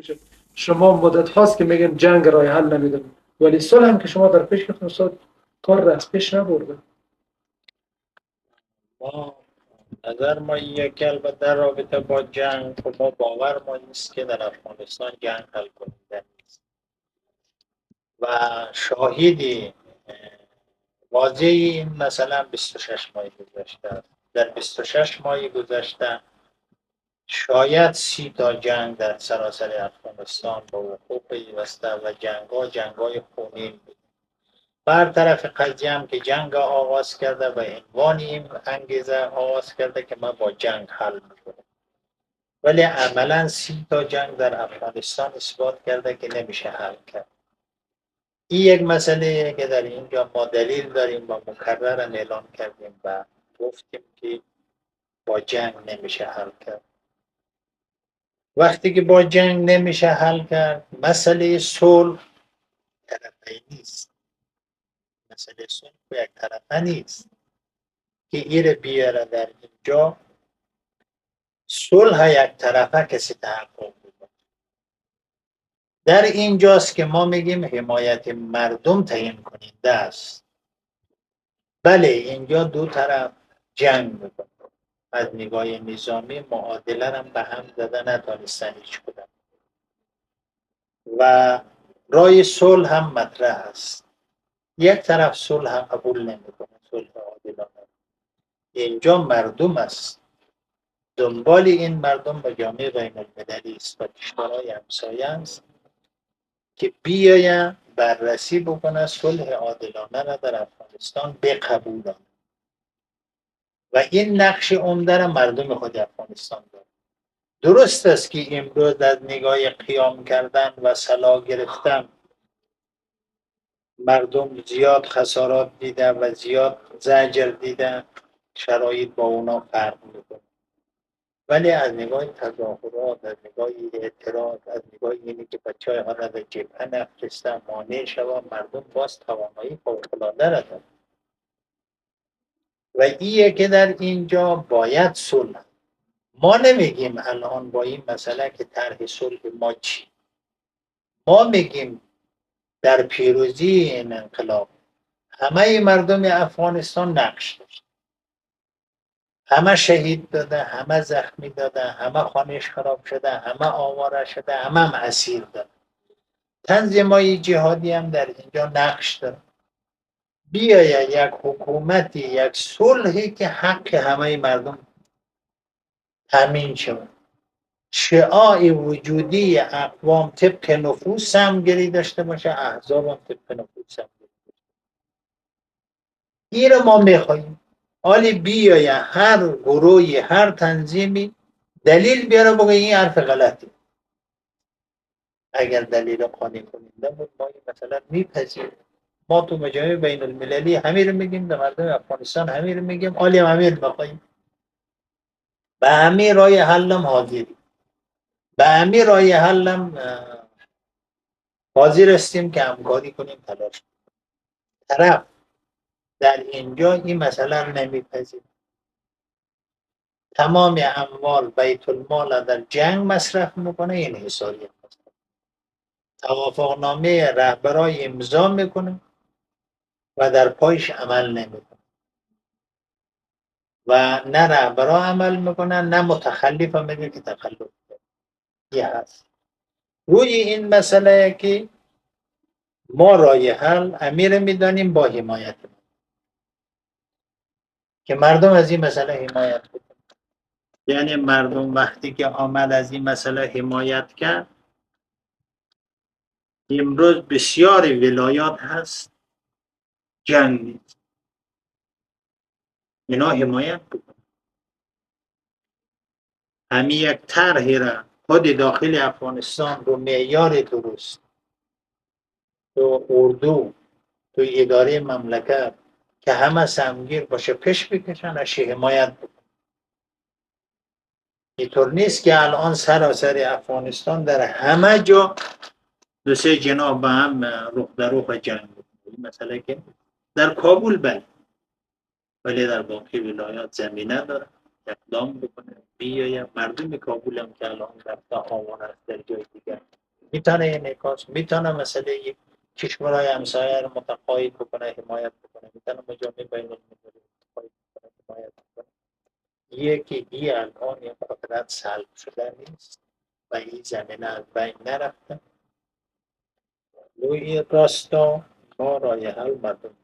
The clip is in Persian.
بشه. شما مدت هاست که میگن جنگ راه حل نمیدن، ولی صلح هم که شما در پیش گفتن استاد کار را از پیش نبرده. ما نظر ما یک البته در رابطه با جنگ، خب ما باور ما نیست که در افغانستان جنگ حل کننده نیست و شاهدی واضح این مثلا 26 ماه گذشته است. در 26 ماه گذشته شاید 30 تا جنگ در سراسر افغانستان با وقوع پیوسته و جنگ‌های خونین بود. برطرف قضیه هم که جنگ آغاز کرده و عنوان این انگیزه آغاز کرده که ما با جنگ حل میکنیم، ولی عملا 30 تا جنگ در افغانستان اثبات کرده که نمیشه حل کرد. این یک مسئله که در اینجا ما دلیل داریم و مکررن اعلان کردیم و گفتیم که با جنگ نمیشه حل کرد. وقتی که با جنگ نمیشه حل کرد، مسئله صلح طرفه نیست. مسئله صلح یک طرفه نیست که ایره بیاره در اینجا صلح یک طرفه کسی تحقق بده. در اینجاست که ما میگیم حمایت مردم تعیین کننده است. بله اینجا دو طرف جنگ میکنه، از نگاه نظامی معادله هم به هم زده نتانستن هیچ کدام و رای صلح هم مطرح است. یک طرف صلح قبول نمیکنه، صلح عادلانه. اینجا مردم است، دنبال این مردم به جامعه بین المللی است و کشورهای همسایه است که بیاید بررسی بکنه صلح عادلانه را در افغانستان بقبولند و این نقش عمده را مردم خود افغانستان دارد. درست است که امروز از نگاه قیام کردن و سلاح گرفتن مردم زیاد خسارات دیده و زیاد زجر دیده، شرایط با اونا فرق میکنه، ولی از نگاه تظاهرات، از نگاه اعتراض، از نگاه اینی که بچه های را در جبهه نفرستن مانع شوند، مردم باز توانایی فوق‌العاده را دارد و ایه که در اینجا باید صلح. ما نمیگیم الان با این مسئله که طرح صلح ما چی، ما میگیم در پیروزی این انقلاب همه مردم افغانستان نقش داشت، همه شهید داده، همه زخمی داده، همه خانهش خراب شده، همه آواره شده، همه هم اسیر داده. تنظیم‌های جهادی هم در اینجا نقش داره. بیاید یک حکومتی، یک صلحی که حق همه مردم تامین شود، شعاع وجودی اقوام طبق نفوس همگری داشته باشه، احزاب هم طبق نفوس همگری. این رو ما میخواییم. حالی بیاید هر گروهی، هر تنظیمی دلیل بیاره بگه این حرف غلطی. اگر دلیل قانع کننده بود ما این مثلا میپذیریم. ما تو مجامع بین المللی همین رو میگیم، در مردم افغانستان همین رو میگیم، حالی هم همین بخوایم. به همین رای حلم حاضریم، به همین رای حلم حاضر هستیم که همکاری کنیم، تلاش کنیم. طرف در اینجا این مسئله رو نمیپذیره، تمام اموال بیت المال در جنگ مصرف میکنه، این حسابی توافقنامه رهبرای امضا میکنه و در پایش عمل نمیکنه و نه رهبرا عمل میکنن نه متخلف هم میگه که تخلف کنه. یه هست روی این مسئله که ما رای حل امیر میدانیم با حمایت که مردم از این مسئله حمایت کنن. یعنی مردم وقتی که آمد از این مسئله حمایت کرد، امروز بسیار ولایات هست جنگ نیست، اینا حمایت بکن. همین یک طرحی را خود داخل افغانستان رو معیار درست، تو اردو، تو اداره مملکت که همه سمگیر باشه پیش بکشن، از حمایت بکن. اینطور نیست که الان سراسر افغانستان در همه جا دو سه جناح به هم رخ در رخ جنگ بکنه. مثلا که در کابل بله، ولی در باقی ولایات زمینه داره اقدام بکنه. بیاید مردم کابل هم که الان رفته آواره است در جای دیگر میتونه انعکاس، میتونه مسئله کشورهای همسایه رو متقاعد بکنه، حمایت بکنه، میتونه مجامع بین المللی متقاعد بکنه، حمایت بکنه. یکی این الان این قدرت سلب شده نیست و این زمینه از بین نرفته. روی این راستا ما راه حل مردم